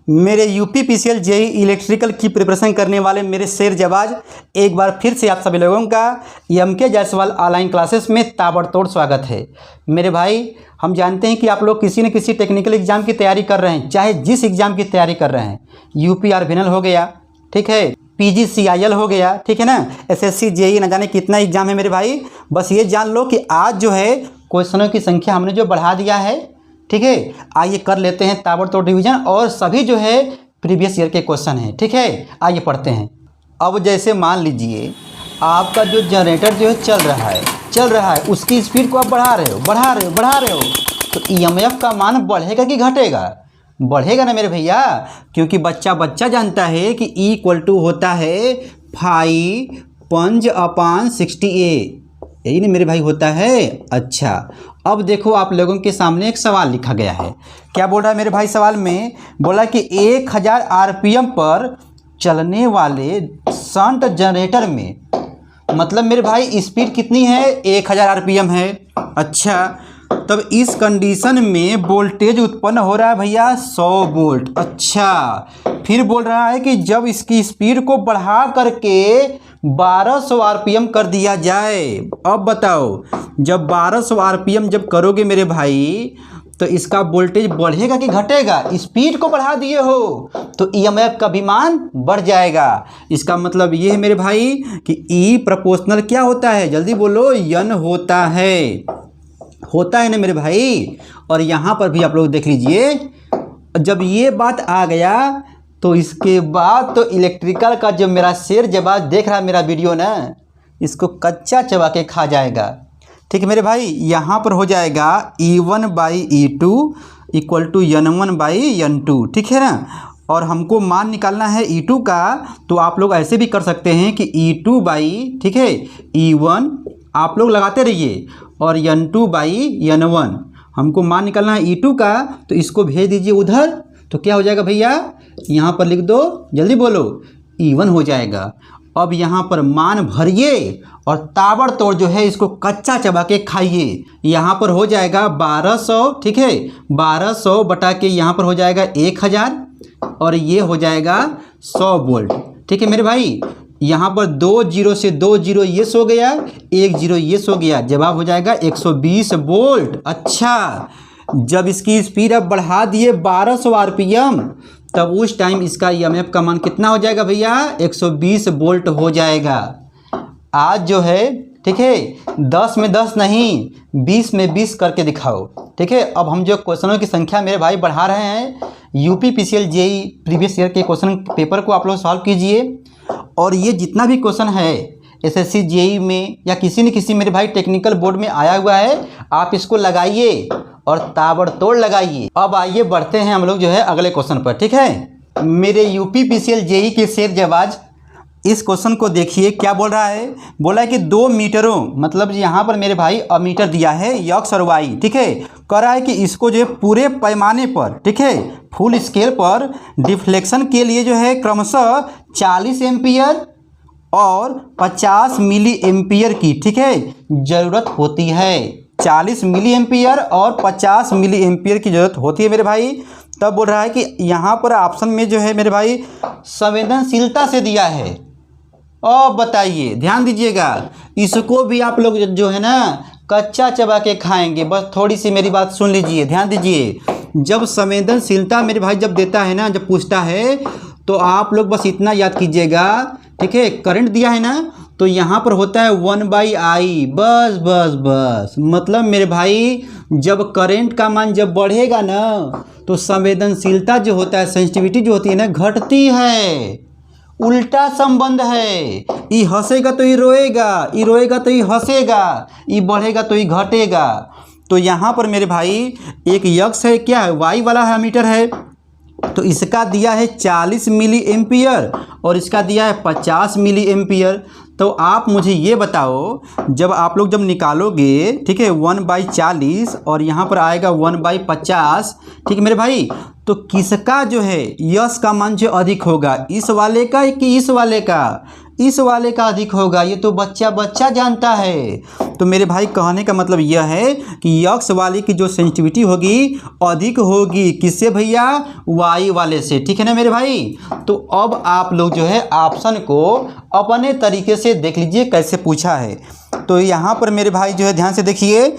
मेरे UP PCL JEE electrical की preparation करने वाले मेरे शेर जवाज, एक बार फिर से आप सभी लोगों का एमके जायसवाल ऑनलाइन क्लासेस में ताबड़तोड़ स्वागत है। मेरे भाई, हम जानते हैं कि आप लोग किसी न किसी टेक्निकल एग्जाम की तैयारी कर रहे हैं, चाहे जिस एग्ज़ाम की तैयारी कर रहे हैं। यूपीआरबीएनएल हो गया, ठीक है, पीजीसीआईएल हो गया, ठीक है ना, एसएससी जेई, न जाने कितना एग्जाम है मेरे भाई। बस ये जान लो कि आज जो है क्वेश्चनों की संख्या हमने जो बढ़ा दिया है, ठीक है। आइए कर लेते हैं ताबड़तोड़ रिवीजन, और सभी जो है प्रीवियस ईयर के क्वेश्चन हैं, ठीक है। आइए पढ़ते हैं। अब जैसे मान लीजिए आपका जो जनरेटर जो है चल रहा है, उसकी स्पीड को आप बढ़ा रहे हो, तो ईएमएफ का मान बढ़ेगा कि घटेगा? बढ़ेगा ना मेरे भैया, क्योंकि बच्चा जानता है कि E इक्वल टू होता है 5/60A, यही ना मेरे भाई होता है। अच्छा, अब देखो आप लोगों के सामने एक सवाल लिखा गया है। क्या बोल रहा है मेरे भाई? सवाल में बोला कि 1000 आरपीएम पर चलने वाले शंट जनरेटर में, मतलब मेरे भाई स्पीड कितनी है? 1000 आरपीएम है। अच्छा, तब इस कंडीशन में वोल्टेज उत्पन्न हो रहा है भैया 100 वोल्ट। अच्छा, फिर बोल रहा है कि जब इसकी स्पीड को बढ़ा करके 1200 आरपीएम कर दिया जाए। अब बताओ, जब 1200 आरपीएम जब करोगे मेरे भाई, तो इसका वोल्टेज बढ़ेगा कि घटेगा? स्पीड को बढ़ा दिए हो तो ईएमएफ का भी मान बढ़ जाएगा। इसका मतलब ये है मेरे भाई कि E प्रोपोर्शनल क्या होता है? जल्दी बोलो, N होता है ना मेरे भाई। और यहाँ पर भी आप लोग देख लीजिए, जब ये बात आ गया तो इसके बाद तो इलेक्ट्रिकल का जो मेरा शेर जवाब देख रहा है मेरा वीडियो ना, इसको कच्चा चबा के खा जाएगा। ठीक है मेरे भाई, यहाँ पर हो जाएगा E1/E2 इक्वल टू N1/N2, ठीक है ना। और हमको मान निकालना है E2 का, तो आप लोग ऐसे भी कर सकते हैं कि E2/, ठीक है, E1 आप लोग लगाते रहिए, और N2/N1 हमको मान निकालना है E2 का, तो इसको भेज दीजिए उधर, तो क्या हो जाएगा भैया? यहाँ पर लिख दो, जल्दी बोलो, E1 हो जाएगा। अब यहाँ पर मान भरिए और ताबड़तोड़ जो है इसको कच्चा चबा के खाइए। यहाँ पर हो जाएगा 1200, ठीक है, 1200 बटा के यहाँ पर हो जाएगा 1000, और ये हो जाएगा 100 वोल्ट, ठीक है मेरे भाई। यहाँ पर 2 0 से 2 0 ये सो गया, 1 0 ये सो गया, जवाब हो जाएगा 120 वोल्ट। अच्छा, जब इसकी स्पीड अब बढ़ा दिए 1200 आरपीएम, तब उस टाइम इसका ईएमएफ का मान कितना हो जाएगा भैया? 120 वोल्ट हो जाएगा। आज जो है, ठीक है, 10 में 10 नहीं, 20 में 20 करके दिखाओ, ठीक है। अब हम जो क्वेश्चनों की संख्या मेरे भाई बढ़ा रहे हैं, UP PCL JE previous year के क्वेश्चन पेपर को आप लोग सॉल्व कीजिए। और ये जितना भी क्वेश्चन है एसएससी जेई में या किसी न किसी मेरे भाई टेक्निकल बोर्ड में आया हुआ है, आप इसको लगाइए और ताबड़तोड़ लगाइए। अब आइए बढ़ते हैं हम लोग जो है अगले क्वेश्चन पर, ठीक है। मेरे यूपी पीसीएल जेई के शेर जवाज, इस क्वेश्चन को देखिए क्या बोल रहा है। बोला है कि 2 मीटरों, मतलब यहाँ पर मेरे भाई अमीटर दिया है यक्स और वाई, ठीक है। कह रहा है कि इसको जो है पूरे पैमाने पर, ठीक है, फुल स्केल पर डिफ्लेक्शन के लिए जो है क्रमशः 40 एम्पियर और 50 मिली एम्पियर की, ठीक है, ज़रूरत होती है। 40 मिली एम्पियर और 50 मिली एम्पियर की ज़रूरत होती है मेरे भाई। तब बोल रहा है कि यहाँ पर ऑप्शन में जो है मेरे भाई संवेदनशीलता से दिया है। अब बताइए, ध्यान दीजिएगा, इसको भी आप लोग जो है ना कच्चा चबा के खाएंगे। बस थोड़ी सी मेरी बात सुन लीजिए, ध्यान दीजिए। जब संवेदनशीलता मेरे भाई जब देता है ना, जब पूछता है, तो आप लोग बस इतना याद कीजिएगा, ठीक है। करंट दिया है ना, तो यहाँ पर होता है 1/I, बस। मतलब मेरे भाई जब करंट का मान जब बढ़ेगा ना, तो संवेदनशीलता जो होता है, सेंसिटिविटी जो होती है ना, घटती है। उल्टा संबंध है, ये हंसेगा तो ये रोएगा, ये रोएगा तो ये हंसेगा, ये बढ़ेगा तो ये घटेगा। तो यहाँ पर मेरे भाई एक यक्स है, क्या है, वाई वाला है मीटर है, तो इसका दिया है 40 मिली एम्पियर और इसका दिया है 50 मिली एम्पियर। तो आप मुझे ये बताओ, जब आप लोग जब निकालोगे, ठीक है, 1/40 और यहाँ पर आएगा 1/50, ठीक है मेरे भाई, तो किसका जो है यश का मान जो अधिक होगा, इस वाले का कि इस वाले का? इस वाले का अधिक होगा, ये तो बच्चा बच्चा जानता है। तो मेरे भाई कहने का मतलब यह है कि यक्स वाले की जो सेंसिटिविटी होगी अधिक होगी किससे भैया? वाई वाले से। ठीक है ना मेरे भाई? तो अब आप लोग जो है ऑप्शन को अपने तरीके से देख लीजिए कैसे पूछा है। तो यहाँ पर मेरे भाई जो है ध्यान से देखिए,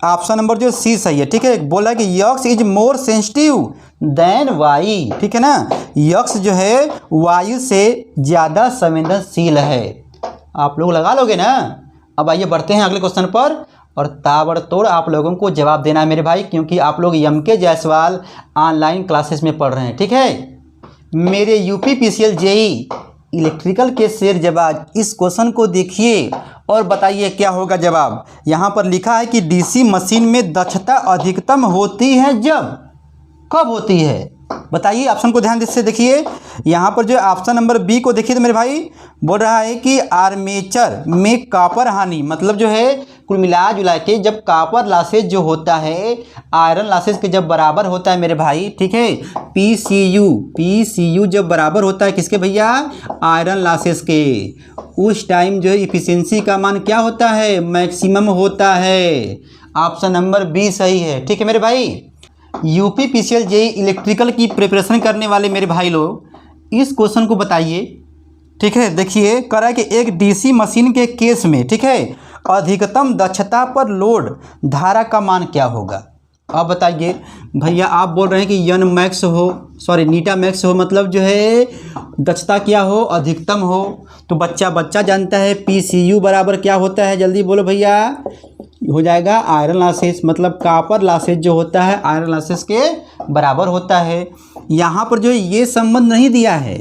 ऑप्शन नंबर जो सी सही है। ठीक है, बोला कि X is more sensitive than Y. ठीक है ना, यक्स जो है वायु से ज़्यादा संवेदनशील है। आप लोग लगा लोगे ना? अब आइए बढ़ते हैं अगले क्वेश्चन पर, और ताबड़तोड़ आप लोगों को जवाब देना है मेरे भाई, क्योंकि आप लोग एम.के. जायसवाल ऑनलाइन क्लासेस में पढ़ रहे हैं। ठीक है, मेरे यूपी जेई इलेक्ट्रिकल के शेर जवाब इस क्वेश्चन को देखिए और बताइए क्या होगा जवाब। यहाँ पर लिखा है कि डीसी मशीन में दक्षता अधिकतम होती है जब, कब होती है बताइए? ऑप्शन को ध्यान से देखिए। यहाँ पर जो ऑप्शन नंबर बी को देखिए तो मेरे भाई बोल रहा है कि आर्मेचर में कॉपर हानि, मतलब जो है कुल मिला जुला के जब कॉपर लॉसेज जो होता है आयरन लॉसेज के जब बराबर होता है मेरे भाई, ठीक है, पीसीयू जब बराबर होता है किसके भैया? आयरन लॉसेज के, उस टाइम जो है इफिशियंसी का मान क्या होता है? मैक्सिमम होता है। ऑप्शन नंबर बी सही है। ठीक है मेरे भाई, यूपी जेई इलेक्ट्रिकल की प्रिपरेशन करने वाले मेरे भाई लोग इस क्वेश्चन को बताइए। ठीक है, देखिए कह रहा है कि एक डीसी मशीन के केस में, ठीक है, अधिकतम दक्षता पर लोड धारा का मान क्या होगा? अब बताइए भैया, आप बोल रहे हैं कि एन मैक्स हो, सॉरी नीटा मैक्स हो, मतलब जो है दक्षता क्या हो? अधिकतम हो। तो बच्चा बच्चा जानता है पीसीयू बराबर क्या होता है? जल्दी बोलो भैया। हो जाएगा आयरन लॉसेस, मतलब कॉपर लॉसेस जो होता है आयरन लॉसेस के बराबर होता है। यहाँ पर जो ये संबंध नहीं दिया है,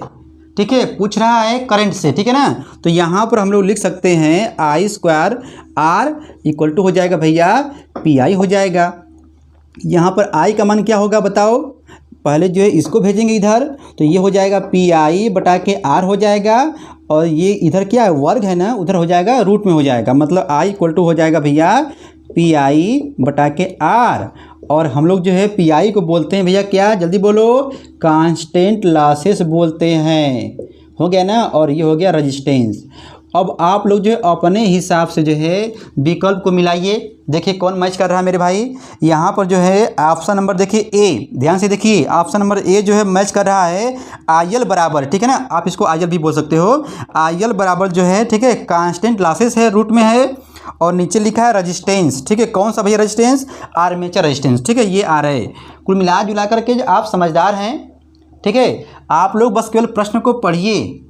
ठीक है, पूछ रहा है करंट से। ठीक है ना, तो यहाँ पर हम लोग लिख सकते हैं आई स्क्वायर आर इक्वल टू हो जाएगा भैया पी आई हो जाएगा। यहाँ पर आई का मान क्या होगा बताओ? पहले जो है इसको भेजेंगे इधर, तो ये हो जाएगा पी आई बटा के आर हो जाएगा, और ये इधर क्या है वर्ग है ना, उधर हो जाएगा रूट में हो जाएगा, मतलब आई इक्वल टू हो जाएगा भैया पी आई बटा के आर। और हम लोग जो है पी आई को बोलते हैं भैया क्या? जल्दी बोलो, कांस्टेंट लॉसेस बोलते हैं। हो गया ना, और ये हो गया रेजिस्टेंस। अब आप लोग जो है अपने हिसाब से जो है विकल्प को मिलाइए, देखिए कौन मैच कर रहा है मेरे भाई। यहाँ पर जो है ऑप्शन नंबर देखिए ए, ध्यान से देखिए, ऑप्शन नंबर ए जो है मैच कर रहा है आई एल बराबर, ठीक है ना, आप इसको आई एल भी बोल सकते हो। आई एल बराबर जो है, ठीक है, कांस्टेंट लॉसेस है, रूट में है, और नीचे लिखा है रेजिस्टेंस। ठीक है, कौन सा भैया रेजिस्टेंस? Armature resistance. ठीक है, ये आ रहा है। कुल मिला जुला करके आप समझदार हैं। ठीक है, आप लोग बस केवल प्रश्न को पढ़िए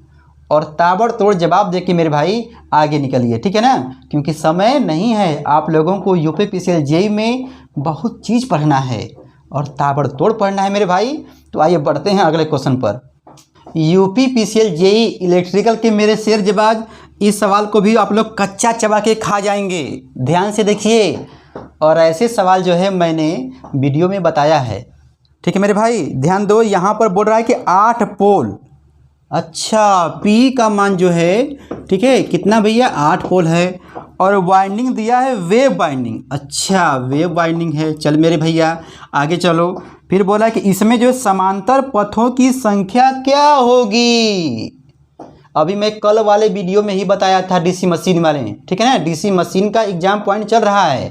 और ताबड़तोड़ जवाब देके मेरे भाई आगे निकलिए। ठीक है ना, क्योंकि समय नहीं है, आप लोगों को यूपी जेई में बहुत चीज़ पढ़ना है और ताबड़तोड़ पढ़ना है मेरे भाई। तो आइए बढ़ते हैं अगले क्वेश्चन पर। यूपी जेई इलेक्ट्रिकल के मेरे शेर जवाब इस सवाल को भी आप लोग कच्चा चबा के खा जाएंगे। ध्यान से देखिए, और ऐसे सवाल जो है मैंने वीडियो में बताया है। ठीक है मेरे भाई, ध्यान दो। यहाँ पर बोल रहा है कि 8 पोल, अच्छा पी का मान जो है, ठीक है, कितना भैया? 8 पोल है, और वाइंडिंग दिया है वेव वाइंडिंग। अच्छा वेव वाइंडिंग है, चल मेरे भैया आगे चलो। फिर बोला कि इसमें जो समांतर पथों की संख्या क्या होगी? अभी मैं कल वाले वीडियो में ही बताया था डीसी मशीन वाले, ठीक है ना, डीसी मशीन का एग्जाम पॉइंट चल रहा है।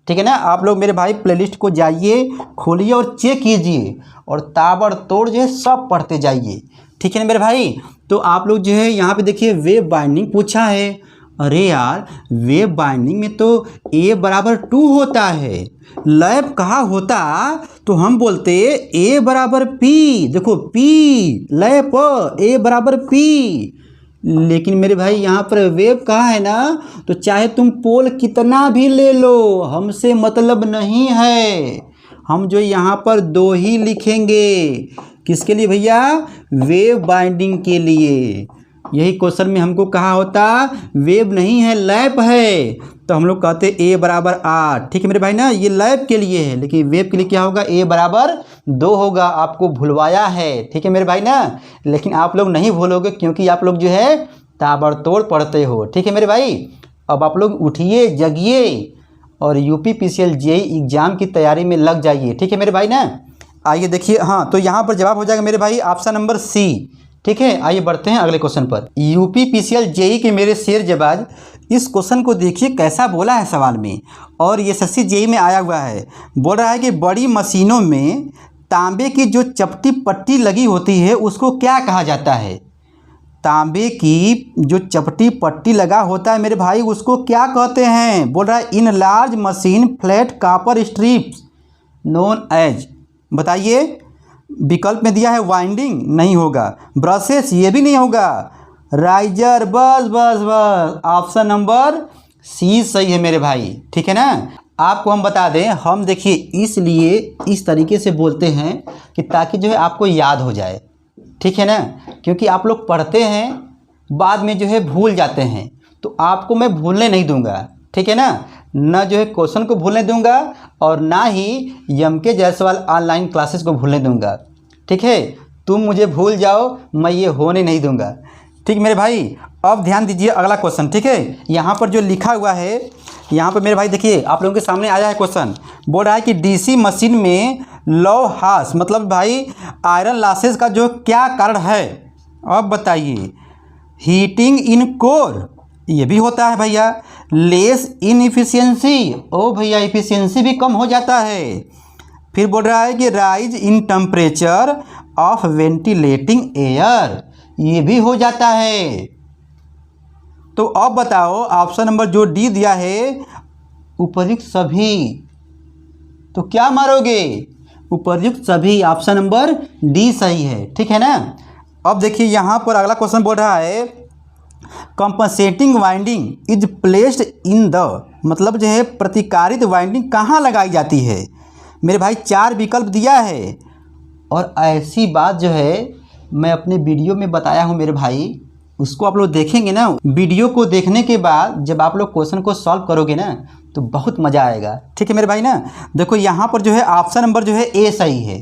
ठीक है ना, आप लोग मेरे भाई प्लेलिस्ट को जाइए, खोलिए और चेक कीजिए, और ताबड़तोड़ जो है सब पढ़ते जाइए। ठीक है ना मेरे भाई? तो आप लोग जो है यहाँ पे देखिए वेव बाइंडिंग पूछा है। अरे यार, वेव बाइंडिंग में तो ए बराबर 2 होता है, लैप कहाँ होता तो हम बोलते ए बराबर पी। देखो पी लैप, ए बराबर पी। लेकिन मेरे भाई यहाँ पर वेव कहाँ है ना, तो चाहे तुम पोल कितना भी ले लो, हमसे मतलब नहीं है। हम जो यहाँ पर 2 ही लिखेंगे, किसके लिए भैया? वेव बाइंडिंग के लिए। यही क्वेश्चन में हमको कहा होता वेव नहीं है लैप है, तो हम लोग कहते ए बराबर 8। ठीक है मेरे भाई ना, ये लैप के लिए है, लेकिन वेव के लिए क्या होगा? ए बराबर 2 होगा। आपको भुलवाया है, ठीक है मेरे भाई ना, लेकिन आप लोग नहीं भूलोगे क्योंकि आप लोग जो है ताबड़तोड़ पढ़ते हो। ठीक है मेरे भाई, अब आप लोग उठिए, जगिए और यूपी जेई एग्ज़ाम की तैयारी में लग जाइए। ठीक है मेरे भाई ना, आइए देखिए, हाँ तो यहाँ पर जवाब हो जाएगा मेरे भाई ऑप्शन नंबर सी। ठीक है, आइए बढ़ते हैं अगले क्वेश्चन पर। यूपी पीसीएल जेई के मेरे शेर जबाज, इस क्वेश्चन को देखिए कैसा बोला है सवाल में, और ये एसएससी जेई में आया हुआ है। बोल रहा है कि बड़ी मशीनों में तांबे की जो चपटी पट्टी लगी होती है उसको क्या कहा जाता है? तांबे की जो चपटी पट्टी लगा होता है मेरे भाई उसको क्या कहते हैं? बोल रहा है in large machine flat copper strips known as. बताइए, विकल्प में दिया है वाइंडिंग, नहीं होगा। ब्रशेस, ये भी नहीं होगा। राइजर, बस बस बस, ऑप्शन नंबर सी सही है मेरे भाई। ठीक है ना। आपको हम बता दें, हम देखिए इसलिए इस तरीके से बोलते हैं कि ताकि जो है आपको याद हो जाए। ठीक है ना, क्योंकि आप लोग पढ़ते हैं बाद में जो है भूल जाते हैं, तो आपको मैं भूलने नहीं दूंगा। ठीक है ना जो है क्वेश्चन को भूलने दूंगा और ना ही एमके जायसवाल ऑनलाइन क्लासेस को भूलने दूंगा। ठीक है, तुम मुझे भूल जाओ, मैं ये होने नहीं दूंगा। ठीक मेरे भाई, अब ध्यान दीजिए अगला क्वेश्चन। ठीक है, यहाँ पर जो लिखा हुआ है, यहाँ पर मेरे भाई देखिए आप लोगों के सामने आया है क्वेश्चन। बोल रहा है कि डीसी मशीन में लौ हास मतलब भाई आयरन लॉसेस का जो क्या कारण है? अब बताइए। हीटिंग इन कोर, ये भी होता है भैया। लेस इन इफिशियंसी, ओ भैया इफिशियंसी भी कम हो जाता है। फिर बोल रहा है कि rise in temperature of ventilating air, ये भी हो जाता है। तो अब बताओ ऑप्शन नंबर जो डी दिया है उपर्युक्त सभी, तो क्या मारोगे? उपर्युक्त सभी, ऑप्शन नंबर डी सही है। ठीक है ना। अब देखिए यहाँ पर अगला क्वेश्चन बोल रहा है compensating winding is placed in the, मतलब जो है प्रतिकारित वाइंडिंग कहाँ लगाई जाती है? मेरे भाई 4 विकल्प दिया है, और ऐसी बात जो है मैं अपने वीडियो में बताया हूँ मेरे भाई, उसको आप लोग देखेंगे ना। वीडियो को देखने के बाद जब आप लोग क्वेश्चन को सॉल्व करोगे ना तो बहुत मज़ा आएगा। ठीक है मेरे भाई ना। देखो यहाँ पर जो है ऑप्शन नंबर जो है ए सही है,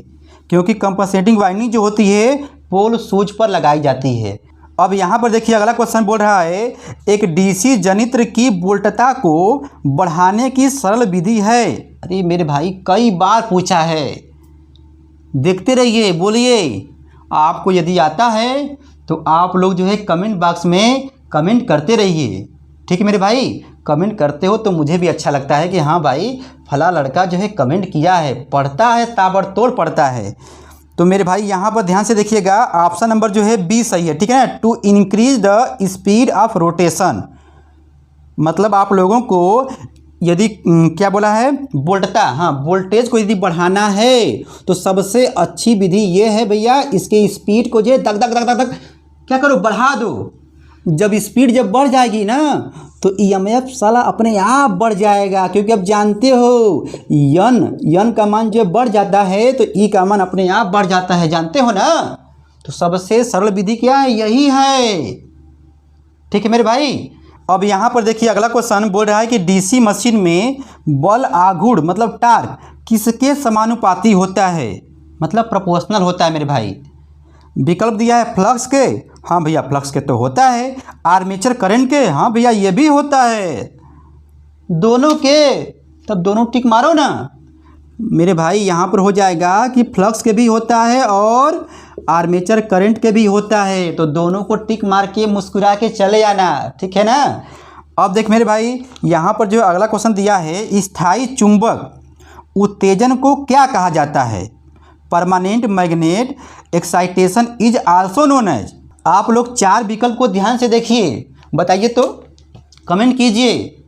क्योंकि कंपनसेटिंग वाइंडिंग जो होती है पोल सूच पर लगाई जाती है। अब यहाँ पर देखिए अगला क्वेश्चन बोल रहा है एक डीसी जनित्र की वोल्टता को बढ़ाने की सरल विधि है। अरे मेरे भाई कई बार पूछा है, देखते रहिए, बोलिए। आपको यदि आता है तो आप लोग जो है कमेंट बॉक्स में कमेंट करते रहिए। ठीक है मेरे भाई, कमेंट करते हो तो मुझे भी अच्छा लगता है कि हाँ भाई फला लड़का जो है कमेंट किया है, पढ़ता है, ताबड़तोड़ पढ़ता है। तो मेरे भाई यहाँ पर ध्यान से देखिएगा, ऑप्शन नंबर जो है बी सही है। ठीक है ना। To increase the speed of rotation, मतलब आप लोगों को यदि क्या बोला है वोल्टता, हाँ वोल्टेज को यदि बढ़ाना है तो सबसे अच्छी विधि ये है भैया, इसके स्पीड को जो दक दक दक दक दक क्या करो, बढ़ा दो। जब स्पीड जब बढ़ जाएगी ना तो ईएमएफ साला अपने आप बढ़ जाएगा, क्योंकि अब जानते हो यन का मान जब बढ़ जाता है तो ई का मान अपने आप बढ़ जाता है, जानते हो ना। तो सबसे सरल विधि क्या है, यही है। ठीक है मेरे भाई। अब यहाँ पर देखिए अगला क्वेश्चन बोल रहा है कि डीसी मशीन में बल आघूर्ण मतलब टार्क किसके समानुपाती होता है? मतलब प्रोपोर्शनल होता है मेरे भाई। विकल्प दिया है फ्लक्स के, हाँ भैया फ्लक्स के तो होता है। आर्मेचर करंट के, हाँ भैया ये भी होता है। दोनों के, तब दोनों टिक मारो ना मेरे भाई। यहाँ पर हो जाएगा कि फ्लक्स के भी होता है और आर्मेचर करंट के भी होता है, तो दोनों को टिक मार के मुस्कुरा के चले आना। ठीक है ना। अब देख मेरे भाई यहाँ पर जो अगला क्वेश्चन दिया है स्थायी चुंबक उत्तेजन को क्या कहा जाता है? Permanent magnet excitation is also known as. आप लोग 4 विकल्प को ध्यान से देखिए, बताइए तो कमेंट कीजिए।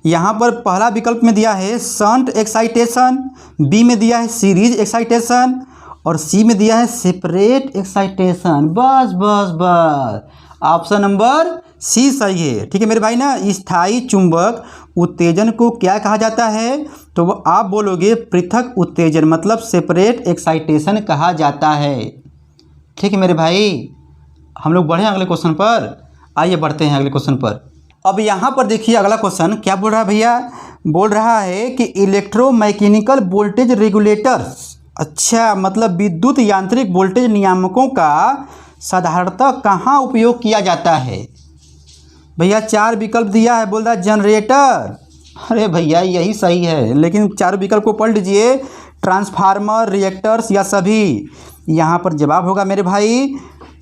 यहाँ पर पहला विकल्प में दिया है शंट एक्साइटेशन, बी में दिया है सीरीज एक्साइटेशन और सी में दिया है सेपरेट एक्साइटेशन। बस बस बस, ऑप्शन नंबर सी सही है। ठीक है मेरे भाई ना। स्थायी चुंबक उत्तेजन को क्या कहा जाता है? तो वो आप बोलोगे पृथक उत्तेजन, मतलब सेपरेट एक्साइटेशन कहा जाता है। ठीक है मेरे भाई, हम लोग बढ़े अगले क्वेश्चन पर। आइए बढ़ते हैं अगले क्वेश्चन पर। अब यहाँ पर देखिए अगला क्वेश्चन क्या बोल रहा है भैया, बोल रहा है कि इलेक्ट्रोमैकेनिकल वोल्टेज रेगुलेटर्स, अच्छा मतलब विद्युत यांत्रिक वोल्टेज नियामकों का साधारणतः कहाँ उपयोग किया जाता है? भैया 4 विकल्प दिया है, बोल रहा है जनरेटर। अरे भैया यही सही है, लेकिन 4 विकल्प को पढ़ लीजिए। ट्रांसफार्मर, रिएक्टर्स या सभी? यहाँ पर जवाब होगा मेरे भाई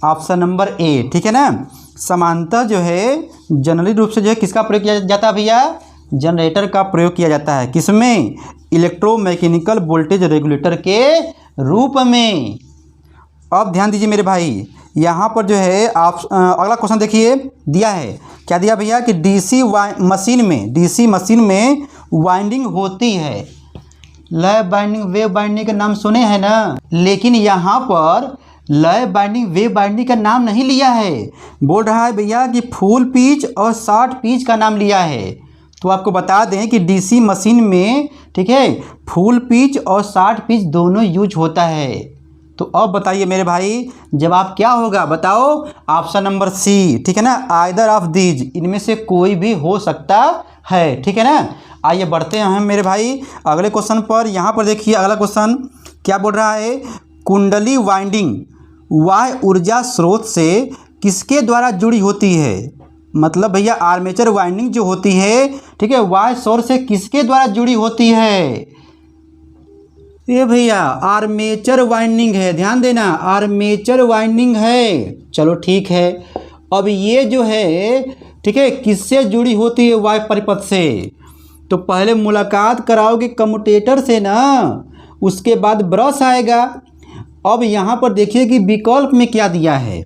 ऑप्शन नंबर ए, ठीक है ना। समांतर जो है जनरली रूप से जो है किसका प्रयोग किया जाता है भैया? जनरेटर का प्रयोग किया जाता है। किसमें? इलेक्ट्रोमैकेनिकल वोल्टेज रेगुलेटर के रूप में। अब ध्यान दीजिए मेरे भाई, यहाँ पर जो है आप अगला क्वेश्चन देखिए दिया है, क्या दिया भैया कि डीसी मशीन में वाइंडिंग होती है। लय बाइंडिंग, वेव बाइंडिंग का नाम सुने हैं ना, लेकिन यहाँ पर लय बाइंडिंग, वेव बाइंडिंग का नाम नहीं लिया है। बोल रहा है भैया कि फुल पिच और शॉर्ट पिच का नाम लिया है। तो आपको बता दें कि डीसी मशीन में, ठीक है, फुल पिच और शॉर्ट पिच दोनों यूज होता है। तो अब बताइए मेरे भाई जवाब क्या होगा? बताओ। ऑप्शन नंबर सी, ठीक है ना, आइदर ऑफ दीज, इनमें से कोई भी हो सकता है, ठीक है ना। आइए बढ़ते हैं हम मेरे भाई अगले क्वेश्चन पर। यहाँ पर देखिए अगला क्वेश्चन क्या बोल रहा है? कुंडली वाइंडिंग वाय ऊर्जा स्रोत से किसके द्वारा जुड़ी होती है? मतलब भैया आर्मेचर वाइंडिंग जो होती है, ठीक है, वाय सोर्स से किसके द्वारा जुड़ी होती है? ये भैया आर्मेचर वाइंडिंग है, ध्यान देना, आर्मेचर वाइंडिंग है। चलो ठीक है। अब ये जो है, ठीक है, किससे जुड़ी होती है? वाय परिपथ से। तो पहले मुलाकात कराओगे कम्यूटेटर से ना, उसके बाद ब्रश आएगा। अब यहाँ पर देखिए कि विकल्प में क्या दिया है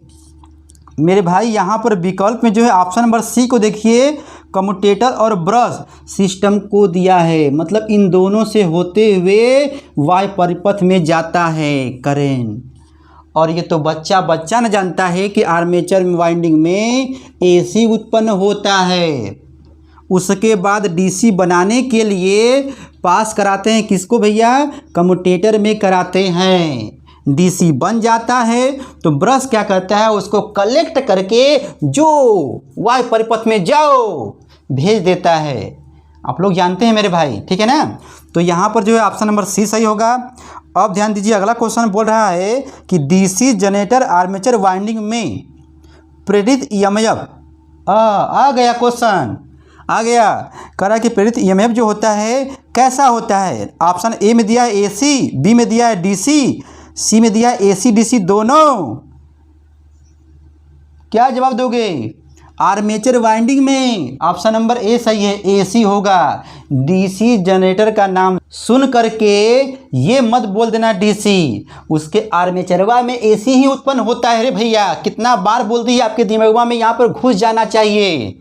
मेरे भाई। यहाँ पर विकल्प में जो है ऑप्शन नंबर सी को देखिए, कम्यूटेटर और ब्रश सिस्टम को दिया है। मतलब इन दोनों से होते हुए वाय परिपथ में जाता है करंट। और ये तो बच्चा न जानता है कि आर्मेचर वाइंडिंग में एसी उत्पन्न होता है। उसके बाद डीसी बनाने के लिए पास कराते हैं किसको भैया? कम्यूटेटर में कराते हैं। डीसी बन जाता है तो ब्रश क्या करता है? उसको कलेक्ट करके जो वाय परिपथ में जाओ भेज देता है। आप लोग जानते हैं मेरे भाई, ठीक है ना। तो यहाँ पर जो है ऑप्शन नंबर सी सही होगा। अब ध्यान दीजिए अगला क्वेश्चन बोल रहा है कि डीसी जनरेटर आर्मेचर वाइंडिंग में प्रेरित ईएमएफ, आ गया क्वेश्चन, आ गया। कह रहा है कि प्रेरित ईएमएफ जो होता है कैसा होता है? ऑप्शन ए में दिया है एसी, बी में दिया है डीसी, सी में दिया है एसी डीसी दोनों। क्या जवाब दोगे? आर्मेचर वाइंडिंग में ऑप्शन नंबर ए सही है, एसी होगा। डीसी जनरेटर का नाम सुन करके ये मत बोल देना डीसी, उसके आर्मेचरवा में एसी ही उत्पन्न होता है रे भैया। कितना बार बोल दी आपके दिमागवा में, यहाँ पर घुस जाना चाहिए,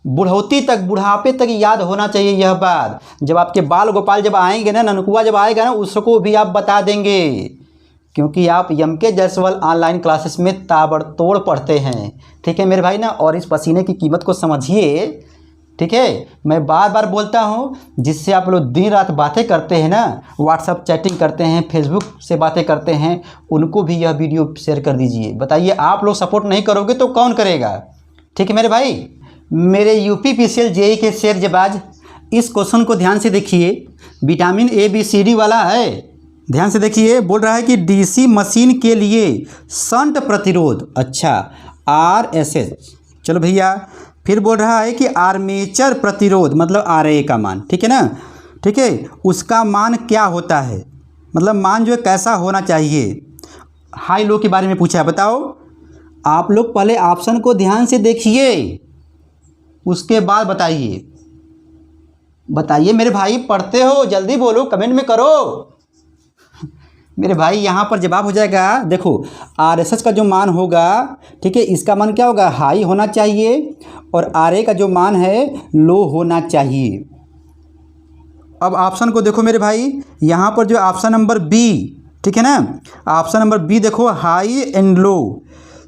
बुढ़ौती तक, बुढ़ापे तक याद होना चाहिए यह बात। जब आपके बाल गोपाल जब आएंगे ना, ननकुआ जब आएगा ना, उसको भी आप बता देंगे, क्योंकि आप एम.के. जायसवाल ऑनलाइन क्लासेस में ताबड़तोड़ पढ़ते हैं, ठीक है मेरे भाई ना। और इस पसीने की कीमत को समझिए, ठीक है। मैं बार बार बोलता हूँ, जिससे आप लोग दिन रात बातें करते हैं ना, व्हाट्सअप चैटिंग करते हैं, फेसबुक से बातें करते हैं, उनको भी यह वीडियो शेयर कर दीजिए। बताइए, आप लोग सपोर्ट नहीं करोगे तो कौन करेगा? ठीक है मेरे भाई। मेरे यूपीपीसीएल जेईई के शेर जबाज, इस क्वेश्चन को ध्यान से देखिए, विटामिन ABCD वाला है, ध्यान से देखिए। बोल रहा है कि डीसी मशीन के लिए शंट प्रतिरोध, अच्छा RSS, चलो भैया। फिर बोल रहा है कि आर्मेचर प्रतिरोध, मतलब RA का मान, ठीक है ना, ठीक है, उसका मान क्या होता है? मतलब मान जो है कैसा होना चाहिए? हाई लो के बारे में पूछा है, बताओ। आप लोग पहले ऑप्शन को ध्यान से देखिए, उसके बाद बताइए। बताइए मेरे भाई, पढ़ते हो, जल्दी बोलो, कमेंट में करो मेरे भाई। यहाँ पर जवाब हो जाएगा, देखो RSS का जो मान होगा, ठीक है, इसका मान क्या होगा? हाई होना चाहिए, और RA का जो मान है लो होना चाहिए। अब ऑप्शन को देखो मेरे भाई, यहाँ पर जो ऑप्शन नंबर बी, ठीक है ना, ऑप्शन नंबर बी देखो, हाई एंड लो।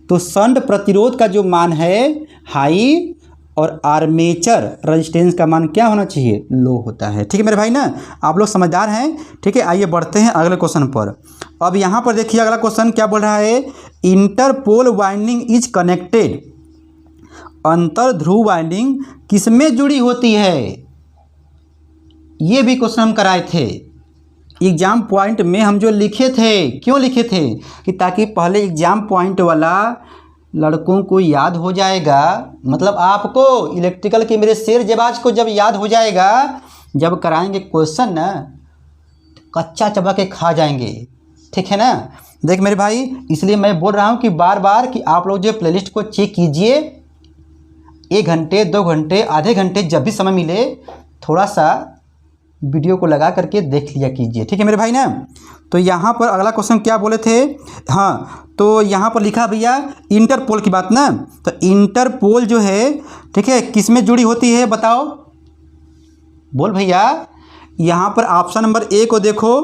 तो शंट प्रतिरोध का जो मान है हाई, और आर्मेचर रेजिस्टेंस का मान क्या होना चाहिए? लो होता है, ठीक है मेरे भाई ना। आप लोग समझदार हैं, ठीक है। आइए बढ़ते हैं अगले क्वेश्चन पर। अब यहाँ पर देखिए अगला क्वेश्चन क्या बोल रहा है? इंटरपोल वाइंडिंग इज कनेक्टेड, अंतर ध्रुव वाइंडिंग किसमें जुड़ी होती है? ये भी क्वेश्चन हम कराए थे एग्जाम पॉइंट में, हम जो लिखे थे, क्यों लिखे थे कि ताकि पहले एग्जाम पॉइंट वाला लड़कों को याद हो जाएगा। मतलब आपको इलेक्ट्रिकल के मेरे शेर जबाज को जब याद हो जाएगा, जब कराएंगे क्वेश्चन ना, कच्चा चबा के खा जाएंगे, ठीक है ना। देख मेरे भाई, इसलिए मैं बोल रहा हूँ कि बार बार कि आप लोग जो प्लेलिस्ट को चेक कीजिए, 1 घंटे 2 घंटे आधे घंटे जब भी समय मिले थोड़ा सा वीडियो को लगा करके देख लिया कीजिए, ठीक है मेरे भाई ना। तो यहाँ पर अगला क्वेश्चन क्या बोले थे, हाँ तो यहाँ पर लिखा भैया इंटरपोल की बात ना। तो इंटरपोल जो है, ठीक है, किस में जुड़ी होती है बताओ, बोल भैया। यहाँ पर ऑप्शन नंबर ए को देखो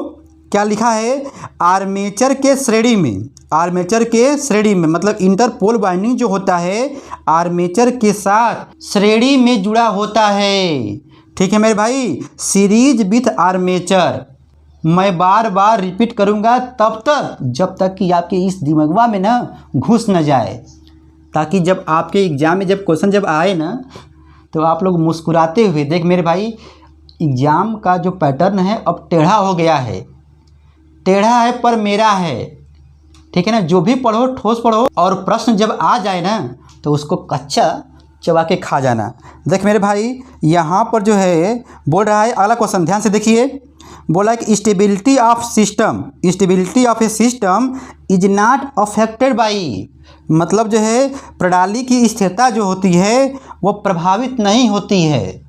क्या लिखा है, आर्मेचर के श्रेणी में। आर्मेचर के श्रेणी में मतलब इंटरपोल बाइंडिंग जो होता है आर्मेचर के साथ श्रेणी में जुड़ा होता है, ठीक है मेरे भाई, सीरीज विथ आर्मेचर। मैं बार बार रिपीट करूँगा तब तक जब तक कि आपके इस दिमागवा में ना घुस न जाए, ताकि जब आपके एग्ज़ाम में जब क्वेश्चन जब आए ना तो आप लोग मुस्कुराते हुए, देख मेरे भाई एग्ज़ाम का जो पैटर्न है अब टेढ़ा हो गया है, टेढ़ा है पर मेरा है, ठीक है ना। जो भी पढ़ो ठोस पढ़ो, और प्रश्न जब आ जाए ना तो उसको कच्चा चबा के खा जाना। देख मेरे भाई यहाँ पर जो है बोल रहा है अगला क्वेश्चन, ध्यान से देखिए, बोला कि stability of system, stability of A system is not affected by, मतलब जो है प्रणाली की स्थिरता जो होती है वो प्रभावित नहीं होती है।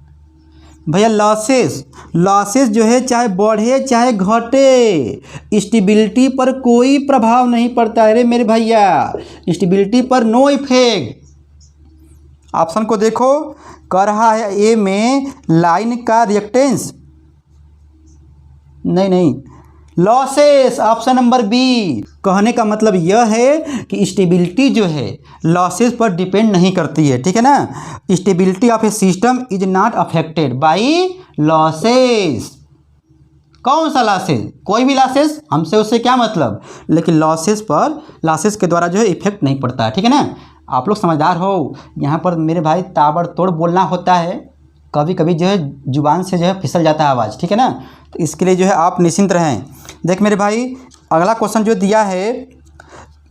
भैया लॉसेस जो है चाहे बढ़े चाहे घटे स्टेबिलिटी पर कोई प्रभाव नहीं पड़ता है रे मेरे भैया, स्टेबिलिटी पर नो इफेक्ट। ऑप्शन को देखो, कह रहा है ए में लाइन का रिएक्टेंस, नहीं लॉसेस, ऑप्शन नंबर बी। कहने का मतलब यह है कि स्टेबिलिटी जो है लॉसेस पर डिपेंड नहीं करती है, ठीक है ना। Stability of A system is not affected by losses. कौन सा लॉसेस, कोई भी लॉसेस, हमसे उससे क्या मतलब, लेकिन लॉसेस के द्वारा जो है इफेक्ट नहीं पड़ता है, ठीक है ना। आप लोग समझदार हो, यहाँ पर मेरे भाई ताबड़तोड़ बोलना होता है, कभी कभी जो है जुबान से जो है फिसल जाता है आवाज़, ठीक है ना। तो इसके लिए जो है आप निश्चिंत रहें। देख मेरे भाई अगला क्वेश्चन जो दिया है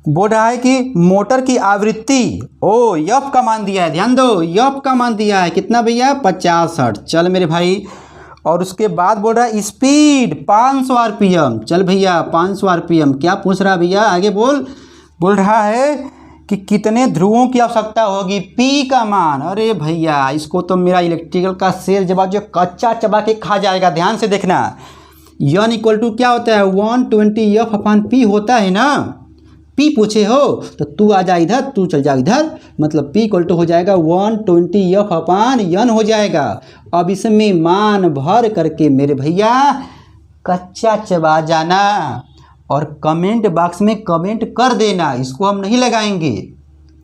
बोल रहा है कि मोटर की आवृत्ति, ओ यफ का मान दिया है, ध्यान दो, यफ का मान दिया है कितना भैया, 50 हर्ट्ज। चल मेरे भाई, और उसके बाद बोल रहा है स्पीड 500 आरपीएम। चल भैया 500 आरपीएम, क्या पूछ रहा है भैया आगे बोल रहा है कि कितने ध्रुवों की आवश्यकता होगी, पी का मान। अरे भैया इसको तो मेरा इलेक्ट्रिकल का शेर जवाब जो कच्चा चबा के खा जाएगा, ध्यान से देखना। यन इक्वल टू क्या होता है, 120 एफ अपान पी होता है ना। पी पूछे हो तो तू आ जा इधर, तू चल जा इधर, मतलब पी इक्वल टू हो जाएगा 120 एफ अपान यन हो जाएगा। अब इसमें मान भर करके मेरे भैया कच्चा चबा जाना और कमेंट बॉक्स में कमेंट कर देना, इसको हम नहीं लगाएंगे,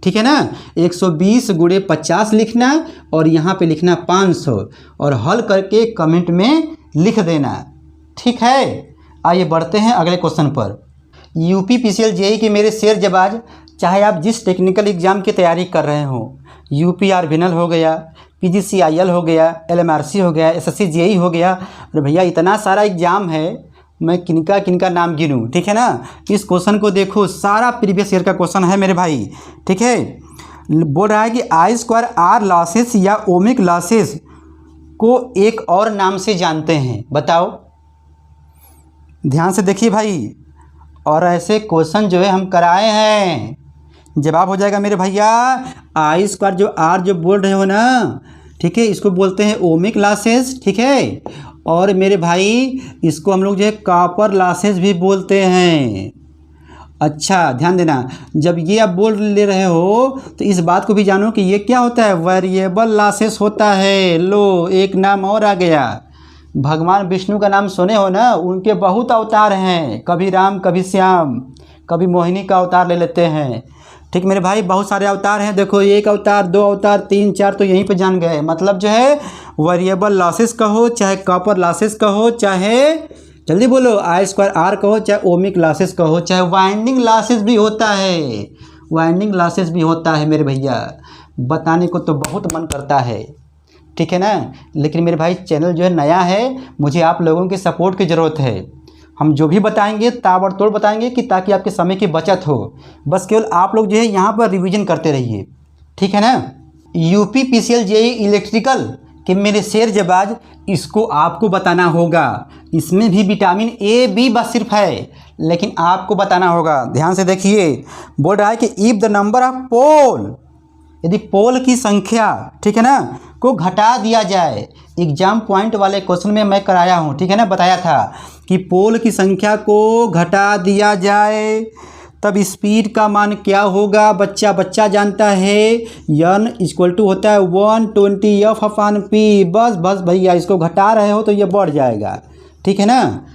ठीक है ना। 120 गुणे 50 लिखना और यहाँ पे लिखना 500 और हल करके कमेंट में लिख देना, ठीक है। आइए बढ़ते हैं अगले क्वेश्चन पर। यूपी पीसीएल जेई के मेरे शेर जबाज, चाहे आप जिस टेक्निकल एग्ज़ाम की तैयारी कर रहे हो, यूपी आरबिनल हो गया, पीजीसीआईएल हो गया, एलएमआरसी हो गया, एसएससी जेई हो गया, अरे भैया इतना सारा एग्ज़ाम है, मैं किनका नाम गिनूँ, ठीक है ना। इस क्वेश्चन को देखो, सारा प्रीवियस ईयर का क्वेश्चन है मेरे भाई, ठीक है। बोल रहा है कि आई स्क्वायर आर लॉसेस या ओमिक लॉसेस को एक और नाम से जानते हैं, बताओ। ध्यान से देखिए भाई, और ऐसे क्वेश्चन जो है हम कराए हैं, जवाब हो जाएगा मेरे भैया। आई स्क्वायर जो आर जो बोल रहे हो ना, ठीक है, इसको बोलते हैं ओमिक लॉसेस, ठीक है। और मेरे भाई इसको हम लोग जो है कॉपर लॉसेस भी बोलते हैं। अच्छा ध्यान देना, जब ये आप बोल ले रहे हो तो इस बात को भी जानो कि ये क्या होता है, वेरिएबल लॉसेस होता है। लो एक नाम और आ गया, भगवान विष्णु का नाम सुने हो ना, उनके बहुत अवतार हैं, कभी राम कभी श्याम कभी मोहिनी का अवतार ले लेते हैं, ठीक मेरे भाई, बहुत सारे अवतार हैं। देखो 1 अवतार 2 अवतार 3 4 तो यहीं पे जान गए। मतलब जो है वेरिएबल लॉसेस कहो, चाहे कॉपर लॉसेस कहो, चाहे जल्दी बोलो आई स्क्वायर आर कहो, चाहे ओमिक लॉसेस कहो, चाहे वाइंडिंग लॉसेस भी होता है, वाइंडिंग लॉसेस भी होता है मेरे भैया। बताने को तो बहुत मन करता है, ठीक है ना, लेकिन मेरे भाई चैनल जो है नया है, मुझे आप लोगों के सपोर्ट की ज़रूरत है। हम जो भी बताएंगे ताबड़तोड़ बताएंगे कि ताकि आपके समय की बचत हो। बस केवल आप लोग जो है यहाँ पर रिवीजन करते रहिए, ठीक है ना। यूपी पीसीएल जेई इलेक्ट्रिकल कि मेरे शेर जबाज इसको आपको बताना होगा। इसमें भी विटामिन ए बी बस सिर्फ है, लेकिन आपको बताना होगा। ध्यान से देखिए, बोल रहा है कि इफ़ द नंबर ऑफ पोल, यदि पोल की संख्या, ठीक है ना, को घटा दिया जाए। एग्जाम पॉइंट वाले क्वेश्चन में मैं कराया हूँ, ठीक है ना, बताया था कि पोल की संख्या को घटा दिया जाए तब स्पीड का मान क्या होगा। बच्चा जानता है, n इक्वल टू होता है 120f/p। बस भैया, इसको घटा रहे हो तो ये बढ़ जाएगा, ठीक है ना।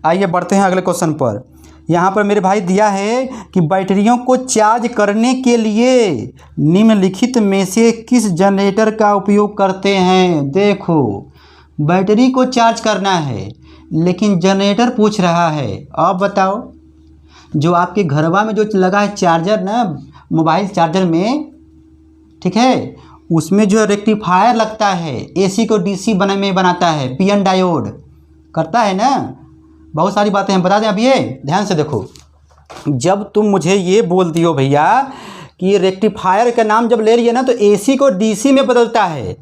आइए बढ़ते हैं अगले क्वेश्चन पर। यहाँ पर मेरे भाई दिया है कि बैटरियों को चार्ज करने के लिए निम्नलिखित में से किस जनरेटर का उपयोग करते हैं। देखो, बैटरी को चार्ज करना है लेकिन जनरेटर पूछ रहा है। अब बताओ, जो आपके घरवा में जो लगा है चार्जर ना, मोबाइल चार्जर में, ठीक है, उसमें जो रेक्टिफायर लगता है, एसी को डीसी बनाता है, पीएन डायोड करता है ना। बहुत सारी बातें हैं, बता दें। अब ये ध्यान से देखो, जब तुम मुझे ये बोल दियो भैया कि रेक्टिफायर का नाम जब ले रही है ना, तो एसी को डीसी में बदलता है,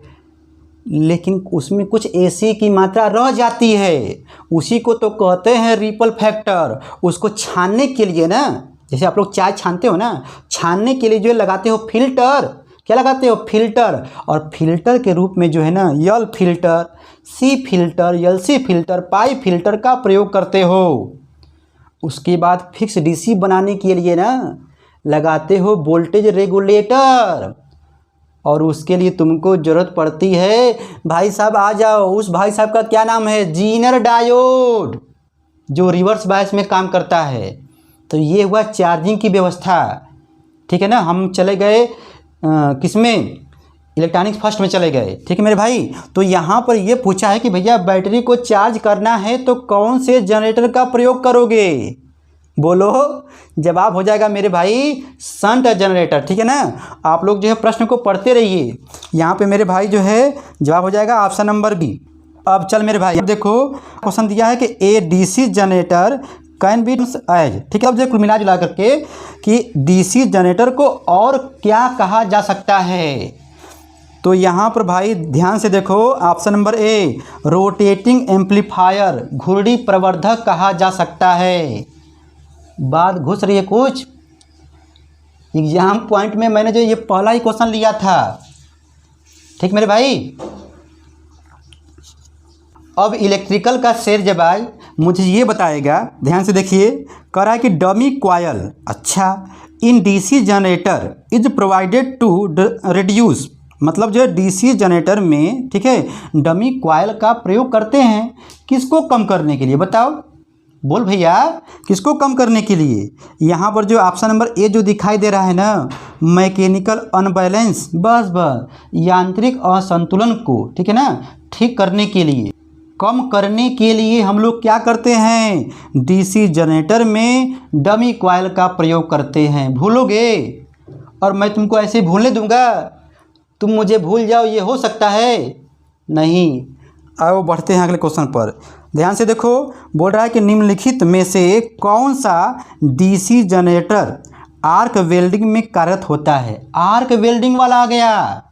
लेकिन उसमें कुछ एसी की मात्रा रह जाती है, उसी को तो कहते हैं रिपल फैक्टर। उसको छानने के लिए ना, जैसे आप लोग चाय छानते हो ना, छानने के लिए जो लगाते हो फिल्टर, क्या लगाते हो, फिल्टर। और फिल्टर के रूप में जो है ना, यल फिल्टर, सी फिल्टर, एलसी फिल्टर, पाई फिल्टर का प्रयोग करते हो। उसके बाद फिक्स डीसी बनाने के लिए ना लगाते हो वोल्टेज रेगुलेटर, और उसके लिए तुमको ज़रूरत पड़ती है, भाई साहब आ जाओ, उस भाई साहब का क्या नाम है, जीनर डायोड, जो रिवर्स बायस में काम करता है। तो ये हुआ चार्जिंग की व्यवस्था, ठीक है ना। हम चले गए किसमें, इलेक्ट्रॉनिक्स फर्स्ट में चले गए, ठीक है मेरे भाई। तो यहाँ पर ये पूछा है कि भैया बैटरी को चार्ज करना है तो कौन से जनरेटर का प्रयोग करोगे। बोलो, जवाब हो जाएगा मेरे भाई शंट जनरेटर, ठीक है ना। आप लोग जो है प्रश्न को पढ़ते रहिए। यहाँ पे मेरे भाई जो है जवाब हो जाएगा ऑप्शन नंबर बी। अब चल मेरे भाई, अब देखो क्वेश्चन दिया है कि a DC generator can be as, ठीक है। अब देखो मिला जुला करके कि डीसी जनरेटर को और क्या कहा जा सकता है। तो यहाँ पर भाई ध्यान से देखो, option number A rotating amplifier, घुर्डी प्रवर्धक कहा जा सकता है। बात घुस रही है कुछ। एग्जाम पॉइंट में मैंने जो ये पहला ही क्वेश्चन लिया था, ठीक मेरे भाई। अब इलेक्ट्रिकल का शेर जबाज मुझे ये बताएगा, ध्यान से देखिए, कह रहा है कि डमी कॉयल, अच्छा, in DC generator is provided to reduce, मतलब जो डीसी जनरेटर में, ठीक है, डमी कॉयल का प्रयोग करते हैं किसको कम करने के लिए। बताओ, बोल भैया, किसको कम करने के लिए। यहाँ पर जो ऑप्शन नंबर ए जो दिखाई दे रहा है ना, मैकेनिकल अनबैलेंस, बस यांत्रिक असंतुलन को, ठीक है ना, ठीक करने के लिए, कम करने के लिए हम लोग क्या करते हैं, डीसी जनरेटर में डमी कॉयल का प्रयोग करते हैं। भूलोगे और मैं तुमको ऐसे भूलने दूंगा, तुम मुझे भूल जाओ, ये हो सकता है नहीं। आओ बढ़ते हैं अगले क्वेश्चन पर। ध्यान से देखो, बोल रहा है कि निम्नलिखित में से कौन सा डीसी जनरेटर आर्क वेल्डिंग में कार्यरत होता है। आर्क वेल्डिंग वाला आ गया।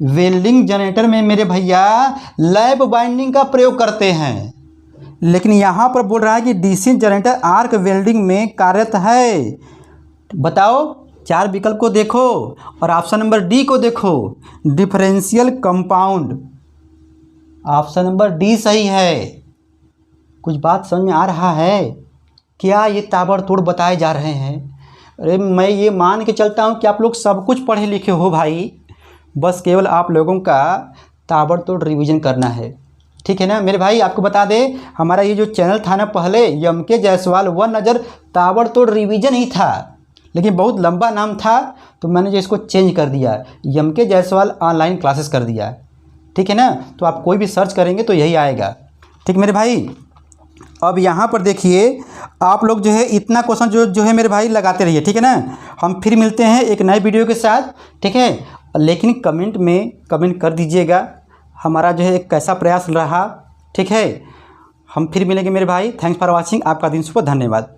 वेल्डिंग जनरेटर में मेरे भैया लैप बाइंडिंग का प्रयोग करते हैं, लेकिन यहाँ पर बोल रहा है कि डीसी जनरेटर आर्क वेल्डिंग में कार्यरत है। बताओ, चार विकल्प को देखो और ऑप्शन नंबर डी को देखो, differential compound. Option number D सही है। कुछ बात समझ में आ रहा है क्या? ये ताबड़तोड़ बताए जा रहे हैं। अरे मैं ये मान के चलता हूँ कि आप लोग सब कुछ पढ़े लिखे हो भाई, बस केवल आप लोगों का ताबड़तोड़ रिवीजन करना है, ठीक है ना मेरे भाई। आपको बता दें, हमारा ये जो चैनल था ना, पहले एम.के. जायसवाल वन नज़र ताबड़तोड़ रिवीजन ही था, लेकिन बहुत लंबा नाम था तो मैंने जो इसको चेंज कर दिया, एम.के. जायसवाल ऑनलाइन क्लासेस कर दिया, ठीक है ना। तो आप कोई भी सर्च करेंगे तो यही आएगा, ठीक मेरे भाई। अब यहाँ पर देखिए, आप लोग जो है इतना क्वेश्चन जो है मेरे भाई लगाते रहिए, ठीक है ना। हम फिर मिलते हैं एक नए वीडियो के साथ, ठीक है। लेकिन कमेंट में कमेंट कर दीजिएगा हमारा जो है कैसा प्रयास रहा, ठीक है। हम फिर मिलेंगे मेरे भाई। Thanks for watching. आपका दिन शुभ, धन्यवाद।